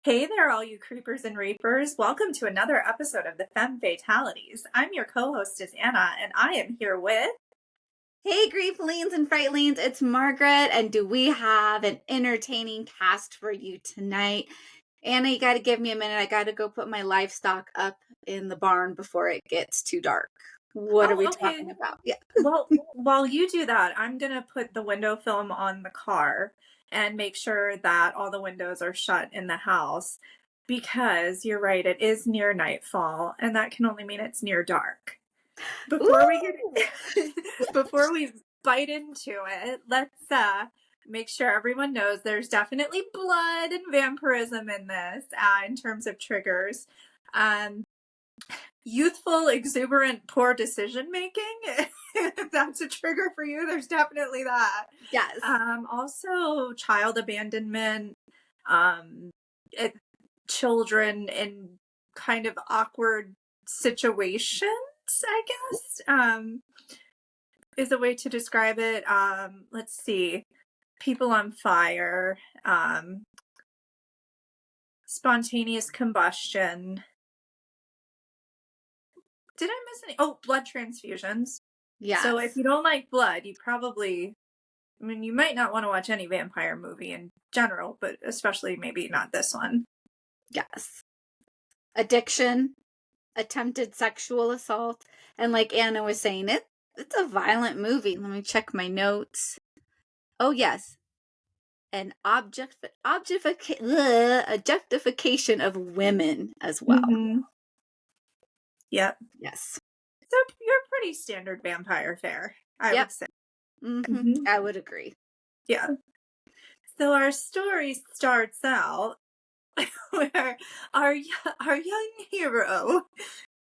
Hey there, all you creepers and reapers. Welcome to another episode of the Femme Fatalities. I'm your co-hostess, Anna, and I am here with... Hey, Grieflings and Frightlings, it's Margaret, and do we have an entertaining cast for you tonight? Anna, you gotta give me a minute. I gotta go put my livestock up in the barn before it gets too dark. What are we talking about? Yeah. Well, while you do that, I'm going to put the window film on the car and make sure that all the windows are shut in the house because you're right, it is near nightfall, and that can only mean it's near dark. Before we bite into it, let's make sure everyone knows there's definitely blood and vampirism in this in terms of triggers. Youthful, exuberant, poor decision making. If that's a trigger for you, there's definitely that. Yes. Also, child abandonment, children in kind of awkward situations, I guess, is a way to describe it. Let's see. People on fire, spontaneous combustion. Did I miss any? Oh, blood transfusions. Yes. So if you don't like blood, you might not want to watch any vampire movie in general, but especially maybe not this one. Yes. Addiction, attempted sexual assault, and like Anna was saying, it's a violent movie. Let me check my notes. Oh, yes. An objectification of women as well. Mm-hmm. Yep. Yes. So you're pretty standard vampire fare, I would say. Mm-hmm. I would agree. Yeah. So our story starts out where our young hero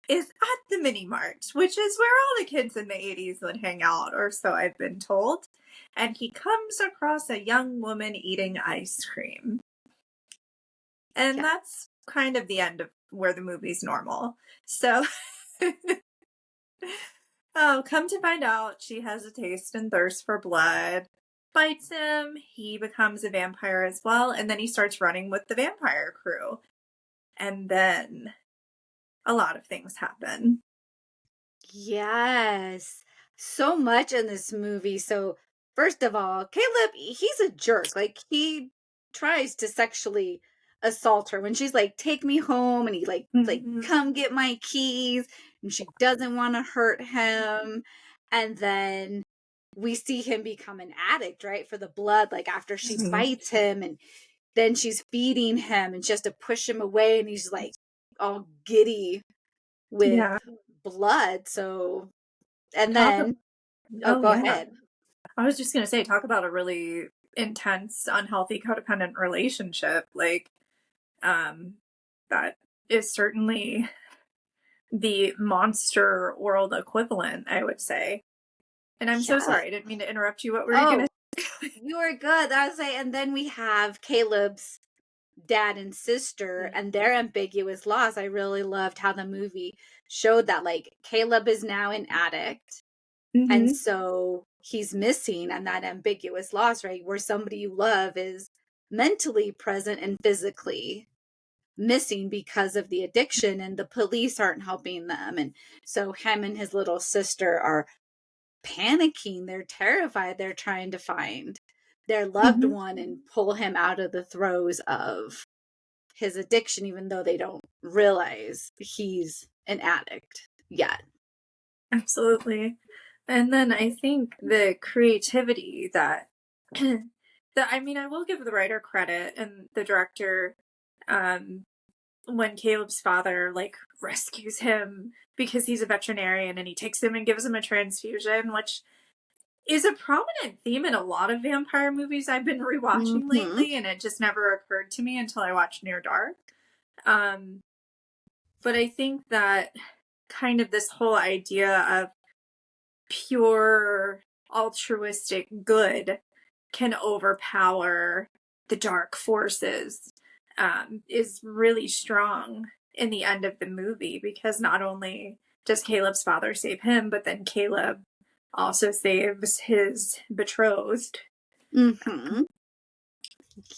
is at the mini mart, which is where all the kids in the 80s would hang out, or so I've been told. And he comes across a young woman eating ice cream. And that's kind of the end of where the movie's normal. So, come to find out, she has a taste and thirst for blood. Bites him, he becomes a vampire as well, and then he starts running with the vampire crew. And then a lot of things happen. Yes. So much in this movie. So, first of all, Caleb, he's a jerk. Like, he tries to sexually assault her when she's like, take me home, and he like come get my keys, and she doesn't want to hurt him. And then we see him become an addict, right, for the blood, like after she bites him, and then she's feeding him and she has to push him away, and he's like all giddy with blood. So, and then go ahead. I was just gonna say, talk about a really intense, unhealthy, codependent relationship. Like, that is certainly the monster world equivalent, I would say. And I'm so sorry, I didn't mean to interrupt you. What were you gonna say? You were good. I was say, and then we have Caleb's dad and sister and their ambiguous loss. I really loved how the movie showed that, like, Caleb is now an addict, and so he's missing, and that ambiguous loss, right, where somebody you love is mentally present and physically missing because of the addiction, and the police aren't helping them. And so him and his little sister are panicking. They're terrified. They're trying to find their loved one and pull him out of the throes of his addiction, even though they don't realize he's an addict yet. Absolutely. And then I think the creativity that I will give the writer credit and the director, when Caleb's father like rescues him because he's a veterinarian and he takes him and gives him a transfusion, which is a prominent theme in a lot of vampire movies I've been rewatching lately, and it just never occurred to me until I watched Near Dark. But I think that kind of this whole idea of pure altruistic good can overpower the dark forces is really strong in the end of the movie, because not only does Caleb's father save him, but then Caleb also saves his betrothed.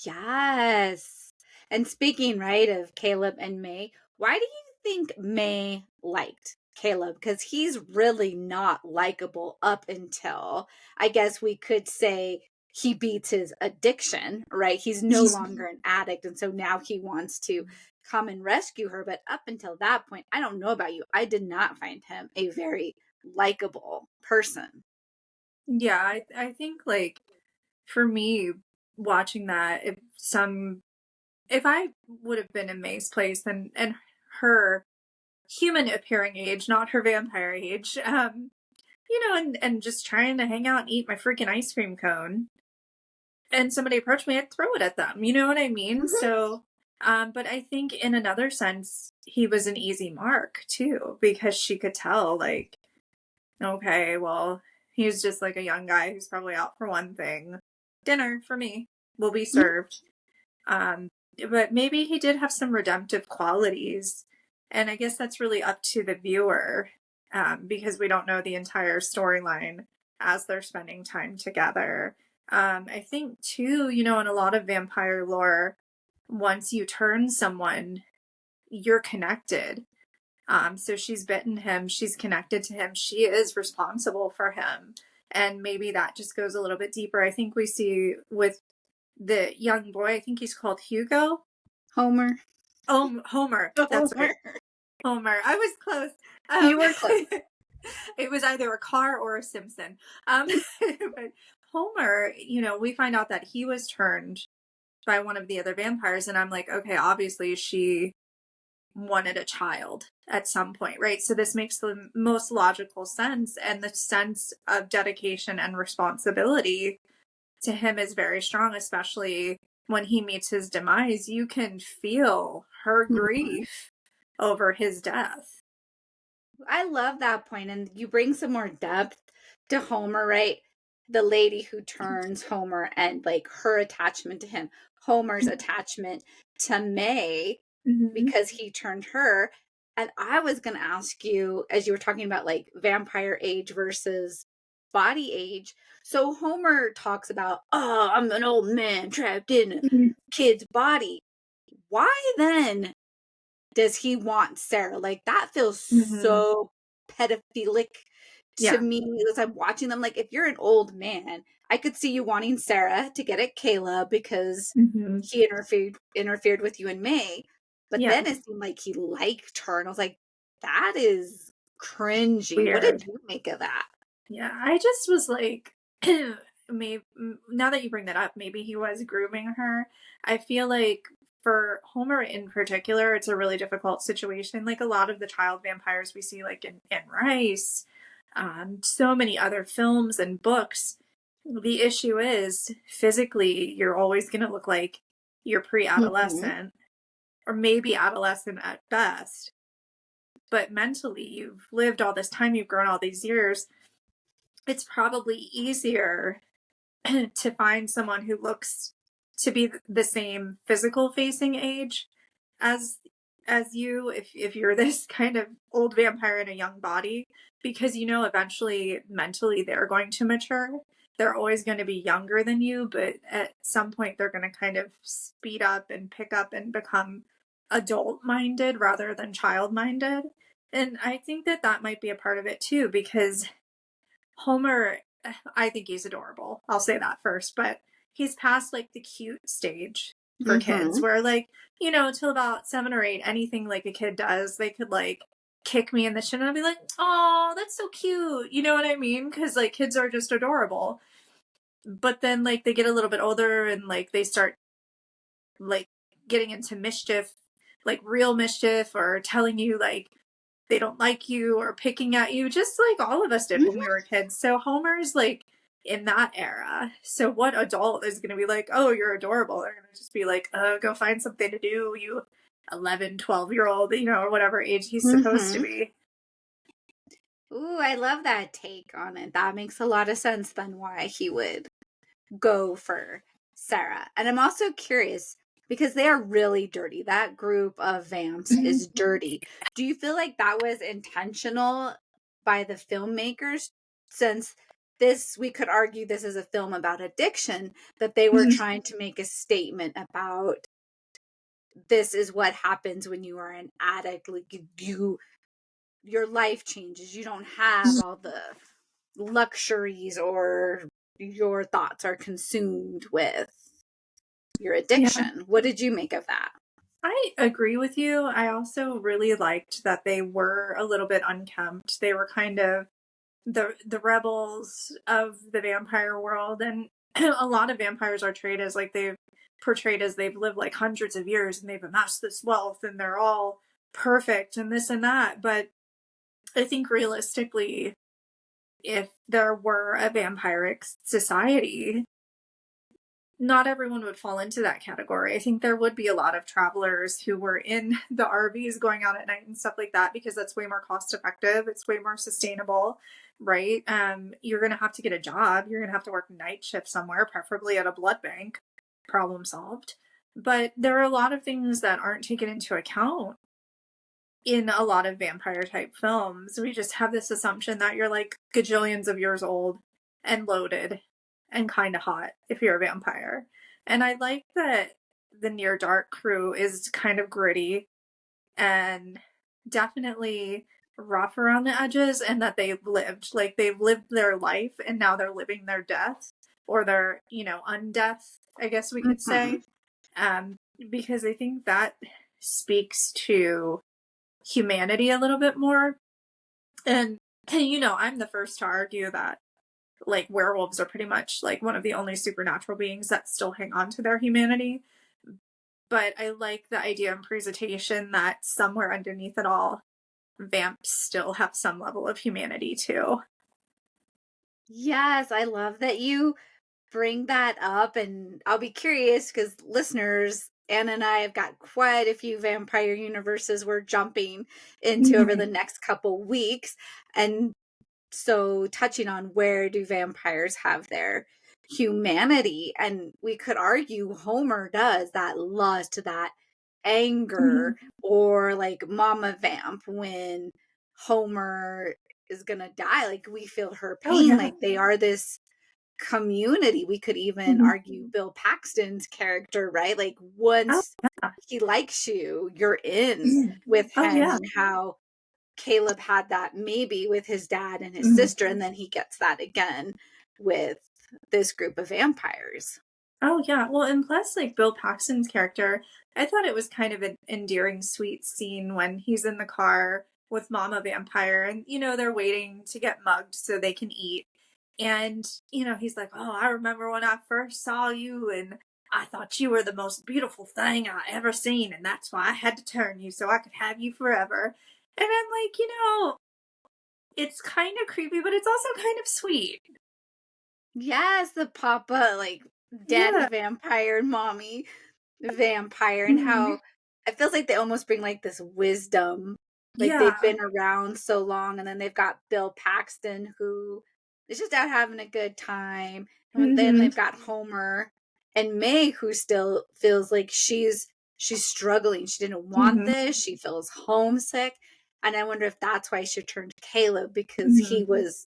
Yes. And speaking, right, of Caleb and May, why do you think May liked Caleb? Because he's really not likable up until, I guess we could say, he beats his addiction, right? He's no longer an addict. And so now he wants to come and rescue her. But up until that point, I don't know about you, I did not find him a very likable person. Yeah, I think like for me watching that, if I would have been in May's place and her human appearing age, not her vampire age, and just trying to hang out and eat my freaking ice cream cone, and somebody approached me, I'd throw it at them. You know what I mean? Mhm. So, but I think in another sense, he was an easy mark too, because she could tell, like, okay, well, he's just like a young guy who's probably out for one thing. Dinner for me will be served. Um, but maybe he did have some redemptive qualities. And I guess that's really up to the viewer, because we don't know the entire storyline as they're spending time together. I think, too, in a lot of vampire lore, once you turn someone, you're connected. So she's bitten him, she's connected to him, she is responsible for him. And maybe that just goes a little bit deeper. I think we see with the young boy, I think he's called Hugo. Homer. Oh, Homer. That's Homer. right. Homer. I was close. You were close. It was either a car or a Simpson. But Homer, we find out that he was turned by one of the other vampires, and I'm like, okay, obviously she wanted a child at some point, right? So this makes the most logical sense, and the sense of dedication and responsibility to him is very strong, especially when he meets his demise. You can feel her grief over his death. I love that point, and you bring some more depth to Homer, right? The lady who turns Homer and like her attachment to him, Homer's attachment to May Mm-hmm. because he turned her. And I was going to ask you, as you were talking about like vampire age versus body age. So Homer talks about, oh, I'm an old man trapped in a kid's body. Why then does he want Sarah? Like that feels Mm-hmm. so pedophilic to Yeah. me as I'm watching them. Like if you're an old man, I could see you wanting Sarah to get at Caleb because Mm-hmm. he interfered with you in May. But Yeah. then it seemed like he liked her, and I was like, that is cringy. What did Weird. you make of that? Yeah. I just was like, maybe now that you bring that up, maybe he was grooming her. I feel like for Homer in particular, it's a really difficult situation. Like a lot of the child vampires we see, like in Rice, so many other films and books, the issue is physically, you're always going to look like you're pre Mhm. adolescent or maybe adolescent at best. But mentally, you've lived all this time, you've grown all these years. It's probably easier to find someone who looks to be the same physical facing age as you, if you're this kind of old vampire in a young body, because eventually mentally they're going to mature. They're always going to be younger than you, but at some point they're going to kind of speed up and pick up and become adult minded rather than child minded. And I think that that might be a part of it too, because Homer, I think he's adorable. I'll say that first, but he's past like the cute stage for kids Mhm. where like, till about 7 or 8, anything like a kid does, they could like kick me in the shin and I'd be like, oh, that's so cute. You know what I mean? Because like kids are just adorable. But then like they get a little bit older and like they start like getting into mischief, like real mischief, or telling you like they don't like you or picking at you, just like all of us did when we Mhm. were kids. So Homer's like in that era. So what adult is going to be like, oh, you're adorable? They're going to just be like, go find something to do, you 11, 12-year old, or whatever age he's supposed to Mhm. be. Ooh, I love that take on it. That makes a lot of sense then why he would go for Sarah. And I'm also curious because they are really dirty. That group of vamps is dirty. Do you feel like that was intentional by the filmmakers? Since this, we could argue this is a film about addiction, that they were trying to make a statement about this is what happens when you are an addict. Like your life changes. You don't have all the luxuries, or your thoughts are consumed with your Yeah, addiction. What did you make of that? I agree with you. I also really liked that they were a little bit unkempt. They were kind of the rebels of the vampire world, and a lot of vampires are portrayed as they've lived like hundreds of years and they've amassed this wealth and they're all perfect and this and that. But I think realistically, if there were a vampiric society, not everyone would fall into that category. I think there would be a lot of travelers who were in the RVs going out at night and stuff like that, because that's way more cost effective. It's way more sustainable, right? You're going to have to get a job. You're going to have to work night shift somewhere, preferably at a blood bank. Problem solved. But there are a lot of things that aren't taken into account in a lot of vampire type films. We just have this assumption that you're like gajillions of years old and loaded and kind of hot if you're a vampire. And I like that the Near Dark crew is kind of gritty and definitely rough around the edges, and that they've lived their life and now they're living their death, or their, undeath, I guess we could Mm-hmm. say. Um, because I think that speaks to humanity a little bit more. And I'm the first to argue that like werewolves are pretty much like one of the only supernatural beings that still hang on to their humanity. But I like the idea and presentation that somewhere underneath it all, vamps still have some level of humanity too. Yes, I love that you bring that up, and I'll be curious because listeners, Anna and I have got quite a few vampire universes we're jumping into over the next couple weeks. And so touching on, where do vampires have their humanity? And we could argue Homer does, that lust, that anger, or like Mama Vamp, when Homer is gonna die, like we feel her Oh pain, yeah. like they are this community. We could even argue Bill Paxton's character, right? Like Oh once yeah. he likes you, you're in with Oh him. yeah. And how Caleb had that maybe with his dad and his sister, and then he gets that again with this group of vampires. Oh yeah. Well, and plus like Bill Paxton's character, I thought it was kind of an endearing, sweet scene when he's in the car with Mama Vampire, and they're waiting to get mugged so they can eat. And he's like, "Oh, I remember when I first saw you and I thought you were the most beautiful thing I ever seen, and that's why I had to turn you so I could have you forever." And I'm like, it's kind of creepy, but it's also kind of sweet. Yes, the papa, like daddy Yeah. vampire and mommy vampire, and Mhm. how it feels like they almost bring like this wisdom, like they've Yeah. been around so long. And then they've got Bill Paxton, who is just out having a good time. And then Hmm. they've got Homer and May, who still feels like she's struggling. She didn't want Hmm. this. She feels homesick. And I wonder if that's why she turned to Caleb, because he Hmm. was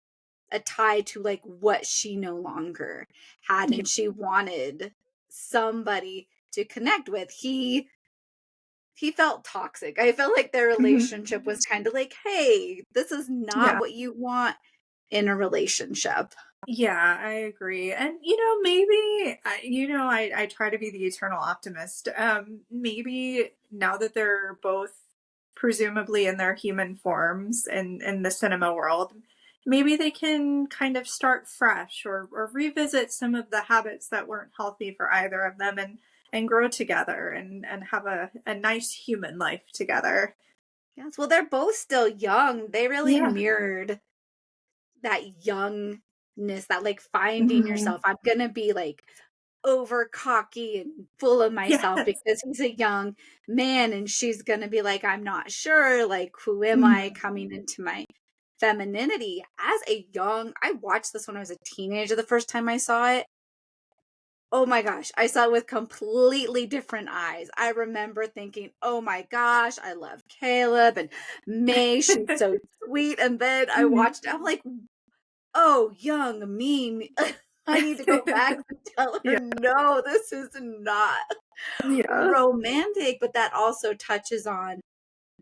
a tie to like what she no longer had, Yeah. and she wanted somebody to connect with. He felt toxic. I felt like their Hmm. relationship was kind of like, hey, this is not Yeah. what you want in a relationship. Yeah, I agree. And maybe I try to be the eternal optimist. Maybe now that they're both presumably in their human forms in the cinema world, maybe they can kind of start fresh, or revisit some of the habits that weren't healthy for either of them, and grow together and have a nice human life together. Yes, well, they're both still young. They really Yeah. mirrored that youngness, that like finding Hmm. yourself. I'm gonna be like over cocky and full of myself Yes. because he's a young man, and she's going to be like, I'm not sure, like, who am I Mhm. coming into my femininity as a young. I watched this when I was a teenager the first time I saw it. Oh my gosh, I saw it with completely different eyes. I remember thinking, oh my gosh, I love Caleb and May, she's so sweet. And then I Mhm. watched it, I'm like, oh, young me. I need to go back and tell her, Yeah. no, this is not. Yeah. romantic, but that also touches on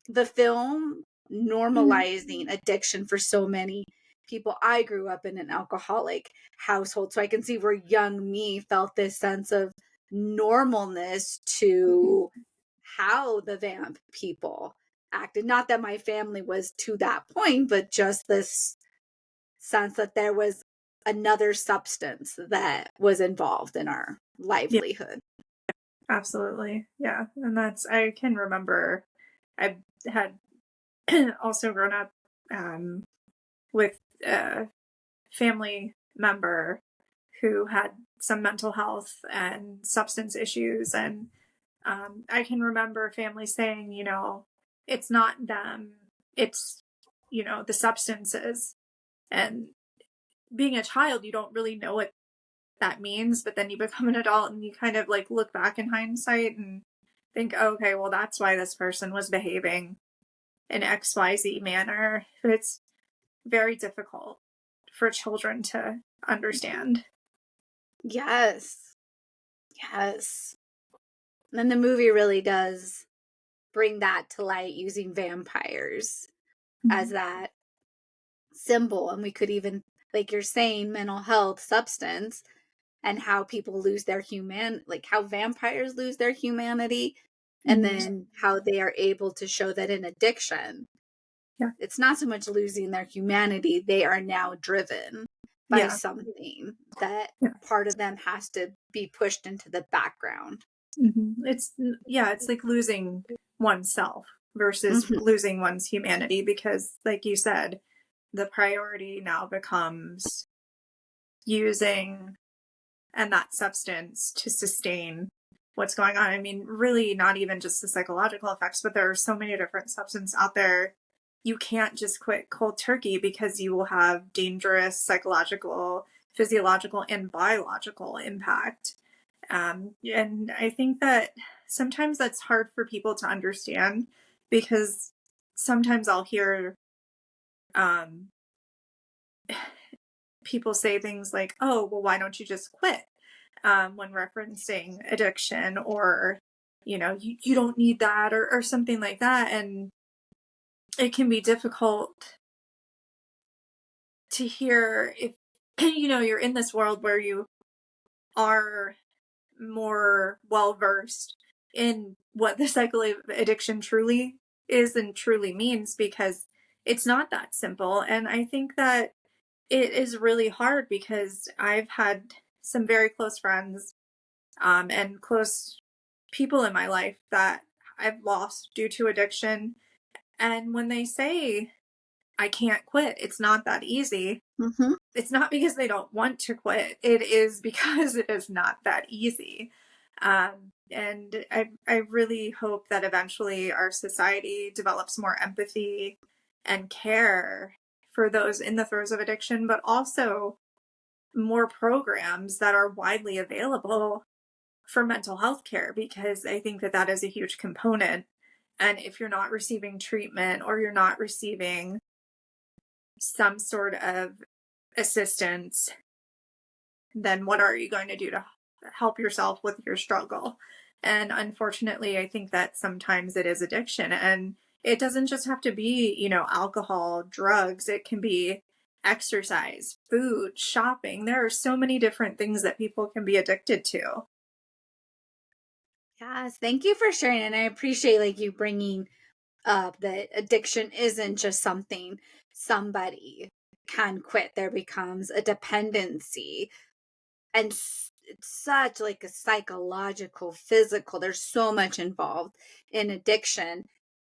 the film Mhm. normalizing addiction for so many people. I grew up in an alcoholic household, so I can see where young me felt this sense of normalness to how the vamp people acted. Not that my family was to that point, but just this sense that there was another substance that was involved in our Yeah, livelihood. absolutely. Yeah. And I can remember I had also grown up um, with a family member who had some mental health and substance issues. And I can remember families saying, it's not them, it's, the substances. And being a child, you don't really know what that means, but then you become an adult and you kind of like look back in hindsight and think, oh, okay, well, that's why this person was behaving in XYZ manner. But it's very difficult for children to understand. Yes. Yes. And the movie really does bring that to light using vampires as Mhm. that symbol. And we could even, like you're saying, mental health, substance, and how people lose their like how vampires lose their humanity, and Mhm. then how they are able to show that in addiction. Yeah. It's not so much losing their humanity, they are now driven by Yeah. something that Yeah. part of them has to be pushed into the background. It's like losing oneself versus Hmm. losing one's humanity because, like you said, the priority now becomes using and that substance to sustain what's going on. I mean, really, not even just the psychological effects, but there are so many different substances out there. You can't just quit cold turkey because you will have dangerous psychological, physiological, and biological impact. And I think that sometimes that's hard for people to understand because sometimes I'll hear um, people say things like, oh, well, why don't you just quit? When referencing addiction or, you don't need that or something like that. And it can be difficult to hear if, you're in this world where you are more well versed in what the cycle of addiction truly is and truly means because it's not that simple. And I think that it is really hard because I've had some very close friends and close people in my life that I've lost due to addiction. And when they say, I can't quit, it's not that easy. Hmm. It's not because they don't want to quit, it is because it is not that easy. And I really hope that eventually our society develops more empathy and care for those in the throes of addiction, but also more programs that are widely available for mental health care because I think that that is a huge component. And if you're not receiving treatment or you're not receiving some sort of assistance, then what are you going to do to help yourself with your struggle? And unfortunately, I think that sometimes it is addiction. And it doesn't just have to be, alcohol, drugs, it can be exercise, food, shopping. There are so many different things that people can be addicted to. Yes, thank you for sharing. And I appreciate like you bringing up that addiction isn't just something somebody can quit. There becomes a dependency, and it's such like a psychological, physical. There's so much involved in addiction.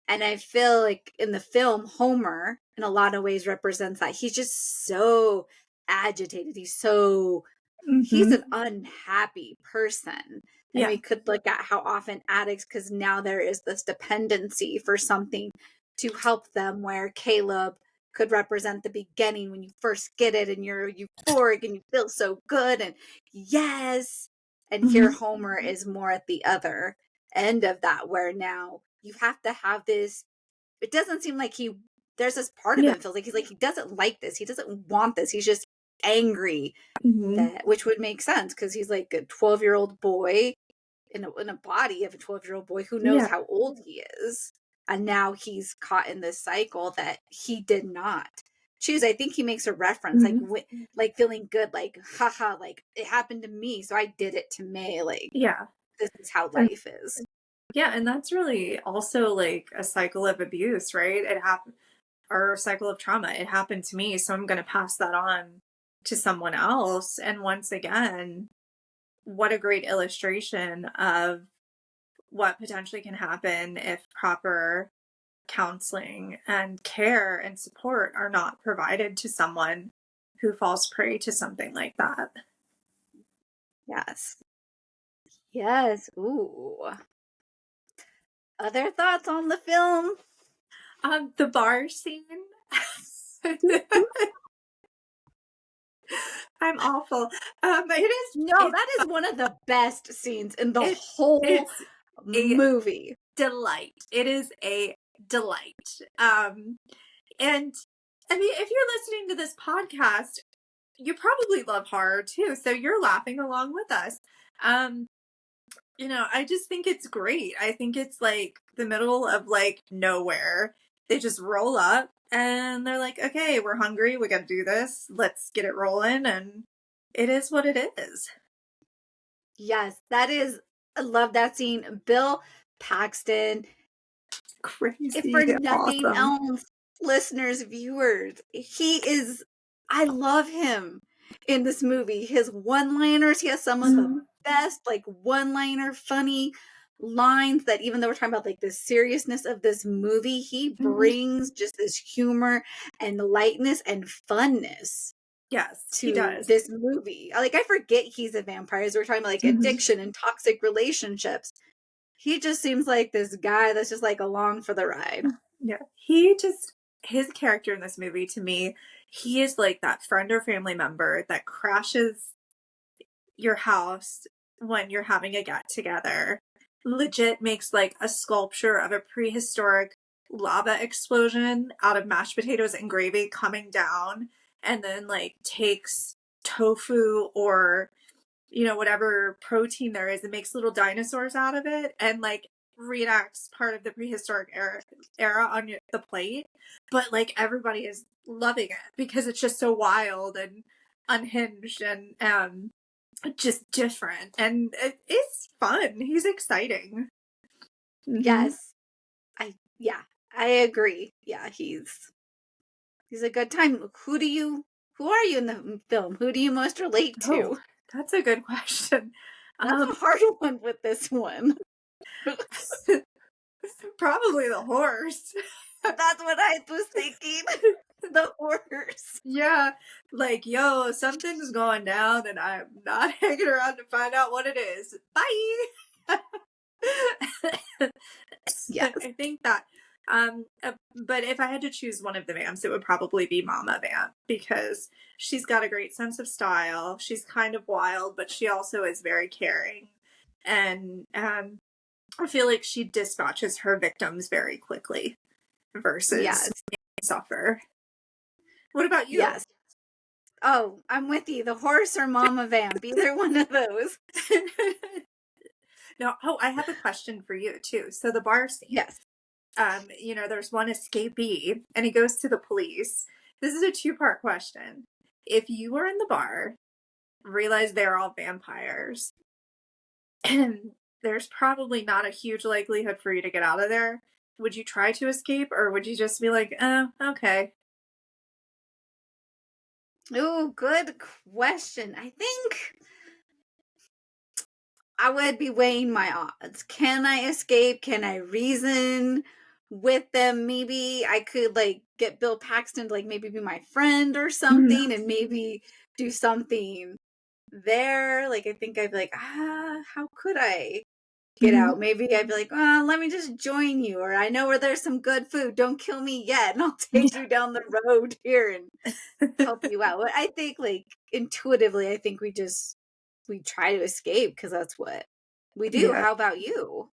And I feel like in the film, Homer, in a lot of ways, represents that. He's just so agitated. He's Hmm. an unhappy person. And Yeah. we could look at how often addicts, because now there is this dependency for something to help them, where Caleb could represent the beginning when you first get it and you're euphoric and you feel so good and yes. And here Hmm. Homer is more at the other end of that, where now you have to have this. It doesn't seem like there's this part of Yeah. him feels like he doesn't like this. He doesn't want this. He's just angry, Hmm. that which would make sense because he's like a 12-year-old boy in a body of a 12-year-old boy who knows Yeah. how old he is. And now he's caught in this cycle that he did not choose. I think he makes a reference, like, Mhm. like feeling good, like, haha, like it happened to me, so I did it to May. Like, Yeah. this is how And life is. yeah, and that's really also like a cycle of abuse, right? It happened, or a cycle of trauma. It happened to me, so I'm going to pass that on to someone else. And once again, what a great illustration of what potentially can happen if proper counseling and care and support are not provided to someone who falls prey to something like that. Yes. Yes. Ooh. Other thoughts on the film? The bar scene. I'm awful. No, that is one of the best scenes in the it whole it's a movie. delight. It is a delight. And I mean, if you're listening to this podcast, you probably love horror too, so you're laughing along with us. Um, I just think it's great. I think it's like the middle of like nowhere. They just roll up and they're like, okay, we're hungry. We got to do this. Let's get it rolling. And it is what it is. Yes, that is, I love that scene. Bill Paxton, if for Crazy nothing awesome. else, listeners, viewers, I love him in this movie. His one-liners, he has some of the Mhm. best, like, one-liner funny lines that, even though we're talking about like the seriousness of this movie, he Mhm. brings just this humor and lightness and funness Yes, he to does. this movie. Like, I forget he's a vampire, as we're talking about like Mhm. addiction and toxic relationships. He just seems like this guy that's just like along for the ride. Yeah. His character in this movie to me, he is like that friend or family member that crashes your house when you're having a get together, legit makes like a sculpture of a prehistoric lava explosion out of mashed potatoes and gravy coming down, and then like takes tofu or whatever protein there is and makes little dinosaurs out of it and like reenacts part of the prehistoric era on the plate, but like everybody is loving it because it's just so wild and unhinged and just different, and it's fun. He's exciting. Mm-hmm. Yes. Yeah, I agree. Yeah, he's a good time. Who are you in the film? Who do you most relate Oh, to? that's a good question. That's um a hard one with this one. Probably the horse. That's what I was thinking. The horse. Yeah, like, yo, something's going down and I'm not hanging around to find out what it is. Bye. Yes. I think that but if I had to choose one of the vamps, it would probably be Mama Vamp because she's got a great sense of style. She's kind of wild, but she also is very caring. And I feel like she dispatches her victims very quickly versus Yes. suffer. What about you? Yes. Oh, I'm with you. The horse or Mama Vamp. Either one of those. No, I have a question for you too. So the bar scene, Yes. there's one escapee and he goes to the police. This is a two-part question. If you were in the bar, realize they're all vampires, and there's probably not a huge likelihood for you to get out of there, would you try to escape or would you just be like, oh, okay? Oh, good question. I think I would be weighing my odds. Can I escape? Can I reason with them? Maybe I could like get Bill Paxton to like maybe be my friend or Mhm. something and maybe do something there. Like, I think I'd be like, how could I get Mhm. out? Maybe I'd be like, let me just join you. Or I know where there's some good food. Don't kill me yet. And I'll take you down the road here and help you out. But I think like intuitively, I think we try to escape because that's what we do. Yeah. How about you?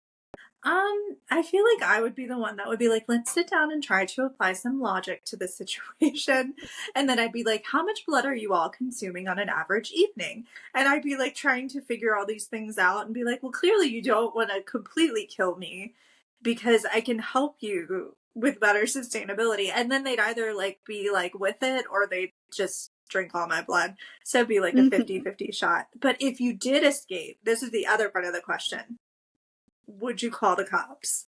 I feel like I would be the one that would be like, let's sit down and try to apply some logic to the situation. And then I'd be like, how much blood are you all consuming on an average evening? And I'd be like trying to figure all these things out and be like, well, clearly you don't want to completely kill me because I can help you with better sustainability. And then they'd either like be like with it or they'd just drink all my blood. So it'd be like a 50-50 shot. But if you did escape, this is the other part of the question. Would you call the cops?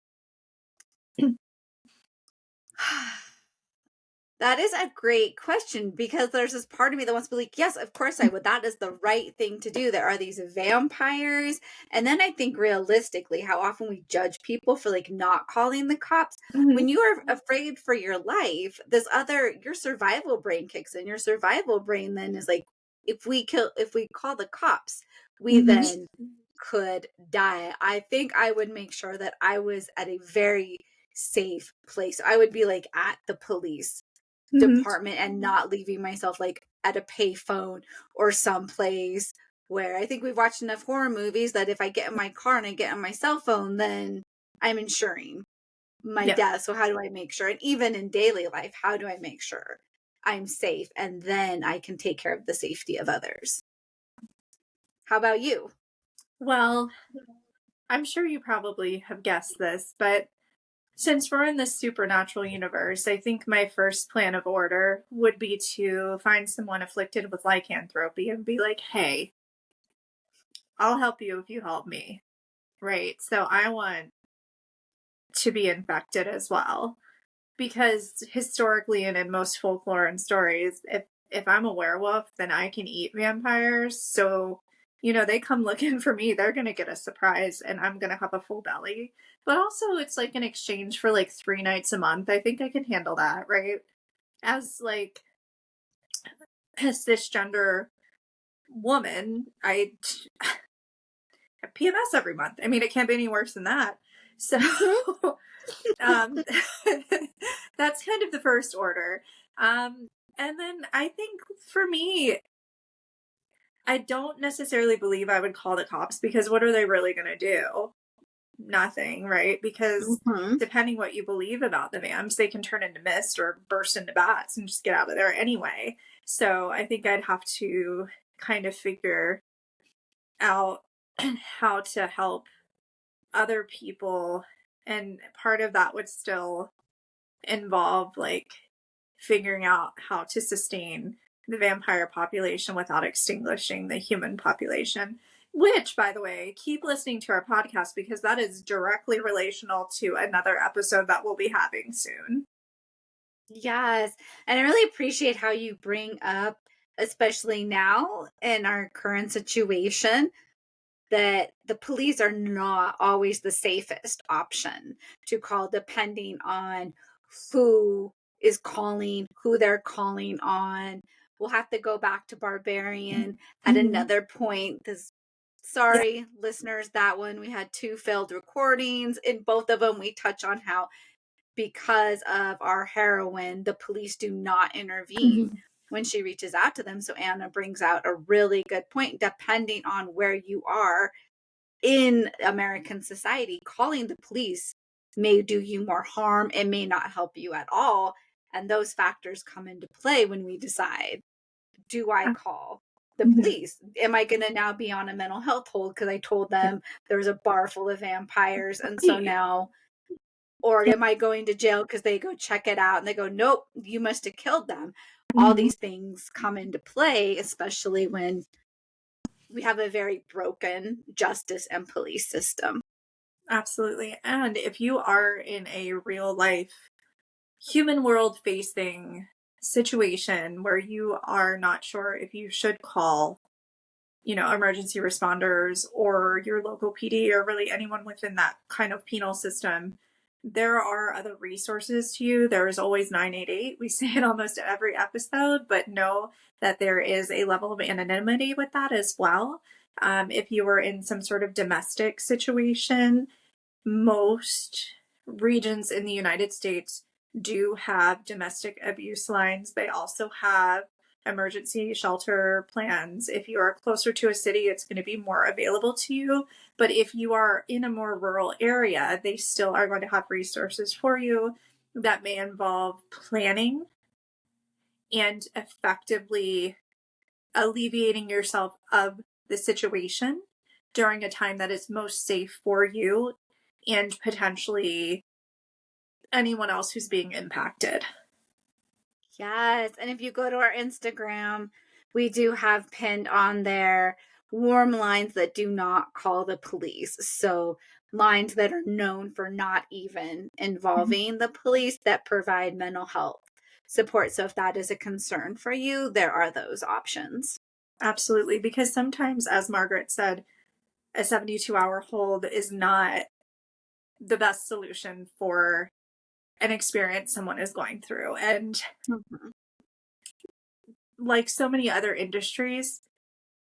That is a great question, because there's this part of me that wants to be like, yes, of course I would. That is the right thing to do. There are these vampires. And then I think realistically, how often we judge people for like not calling the cops. When you are afraid for your life, your survival brain kicks in. Your survival brain then is like, if we call the cops, we then could die. I think I would make sure that I was at a very safe place. I would be like at the police department and not leaving myself like at a payphone or someplace where I think we've watched enough horror movies that if I get in my car and I get on my cell phone, then I'm insuring my death. So how do I make sure? And even in daily life, how do I make sure I'm safe? And then I can take care of the safety of others. How about you? Well, I'm sure you probably have guessed this, but since we're in this supernatural universe, I think my first plan of order would be to find someone afflicted with lycanthropy and be like, hey, I'll help you if you help me. Right? So I want to be infected as well. Because historically and in most folklore and stories, if I'm a werewolf, then I can eat vampires. So, they come looking for me, they're going to get a surprise and I'm going to have a full belly. But also it's like in exchange for like 3 nights a month. I think I can handle that, right? As like a cisgender woman, I have PMS every month. I mean, it can't be any worse than that. So um, that's kind of the first order. And then I think for me, I don't necessarily believe I would call the cops because what are they really going to do? Nothing, right? Because depending what you believe about the vamps, they can turn into mist or burst into bats and just get out of there anyway. So I think I'd have to kind of figure out how to help other people. And part of that would still involve like figuring out how to sustain the vampire population without extinguishing the human population. Which, by the way, keep listening to our podcast because that is directly relational to another episode that we'll be having soon. Yes. And I really appreciate how you bring up, especially now in our current situation, that the police are not always the safest option to call, depending on who is calling, who they're calling on. We'll have to go back to Barbarian at another point. Sorry, listeners, that one we had 2 failed recordings. In both of them, we touch on how, because of our heroine, the police do not intervene when she reaches out to them. So Anna brings out a really good point. Depending on where you are in American society, calling the police may do you more harm. It may not help you at all. And those factors come into play when we decide, do I call the police? Am I going to now be on a mental health hold because I told them there was a bar full of vampires? And so now, or am I going to jail because they go check it out and they go, nope, you must have killed them. All these things come into play, especially when we have a very broken justice and police system. Absolutely. And if you are in a real life human world facing situation where you are not sure if you should call, emergency responders or your local PD or really anyone within that kind of penal system, there are other resources to you. There is always 988. We say it almost every episode, but know that there is a level of anonymity with that as well. If you are in some sort of domestic situation, most regions in the United States do have domestic abuse lines. They also have emergency shelter plans. If you are closer to a city, it's going to be more available to you. But if you are in a more rural area, they still are going to have resources for you that may involve planning and effectively alleviating yourself of the situation during a time that is most safe for you and potentially anyone else who's being impacted. Yes. And if you go to our Instagram, we do have pinned on there warm lines that do not call the police. So lines that are known for not even involving the police that provide mental health support. So if that is a concern for you, there are those options. Absolutely. Because sometimes, as Margaret said, a 72-hour hold is not the best solution for an experience someone is going through. And like so many other industries,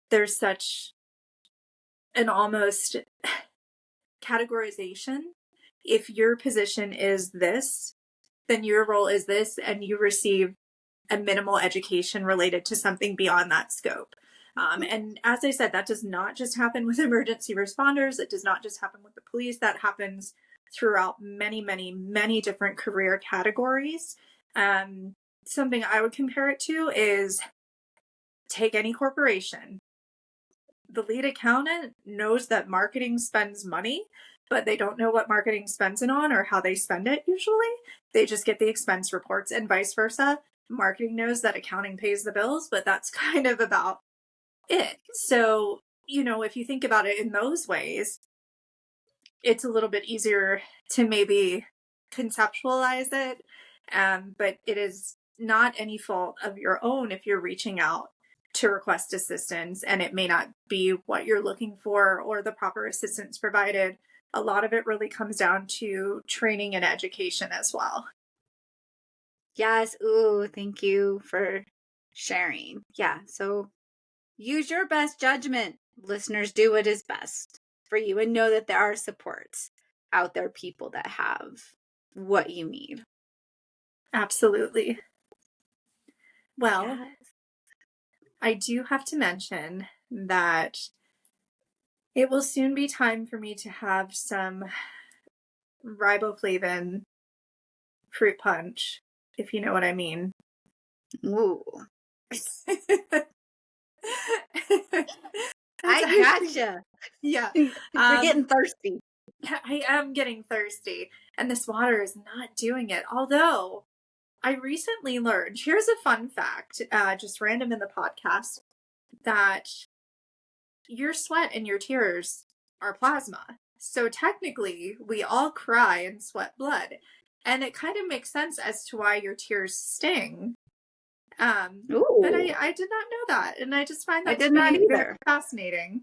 there's such an almost categorization. If your position is this, then your role is this, and you receive a minimal education related to something beyond that scope. And as I said, that does not just happen with emergency responders. It does not just happen with the police. That happens throughout many, many, many different career categories. Something I would compare it to is take any corporation. The lead accountant knows that marketing spends money, but they don't know what marketing spends it on or how they spend it usually. They just get the expense reports, and vice versa. Marketing knows that accounting pays the bills, but that's kind of about it. So, if you think about it in those ways, it's a little bit easier to maybe conceptualize it. But it is not any fault of your own if you're reaching out to request assistance and it may not be what you're looking for or the proper assistance provided. A lot of it really comes down to training and education as well. Yes. Ooh, thank you for sharing. Yeah. So use your best judgment. Listeners, do what is best for you and know that there are supports out there, people that have what you need. Absolutely. Well, Yes. I do have to mention that it will soon be time for me to have some riboflavin fruit punch, if you know what I mean. Ooh. I gotcha. Yeah. You're getting thirsty. I am getting thirsty, and this water is not doing it. Although I recently learned, here's a fun fact, just random in the podcast, that your sweat and your tears are plasma. So technically, we all cry and sweat blood. And it kind of makes sense as to why your tears sting. But I did not know that. And I just find that to be very fascinating.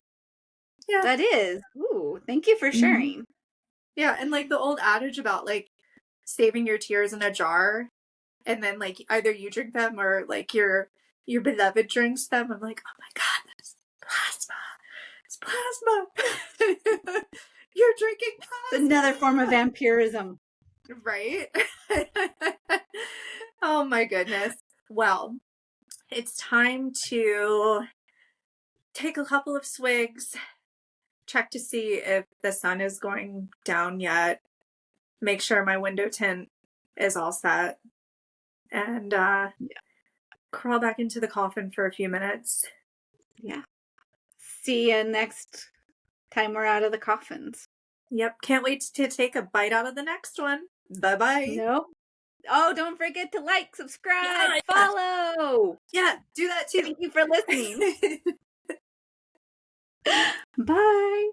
Yeah. That is. Ooh, thank you for sharing. Mm-hmm. Yeah, and like the old adage about like saving your tears in a jar and then like either you drink them or like your beloved drinks them. I'm like, oh my God, that's plasma. It's plasma. You're drinking plasma. It's another form of vampirism. Right? Oh my goodness. Well, it's time to take a couple of swigs, check to see if the sun is going down yet, make sure my window tint is all set, and crawl back into the coffin for a few minutes. Yeah. See you next time we're out of the coffins. Yep. Can't wait to take a bite out of the next one. Bye-bye. Nope. Oh, don't forget to like, subscribe, follow. Yeah, do that too. Thank you for listening. Bye.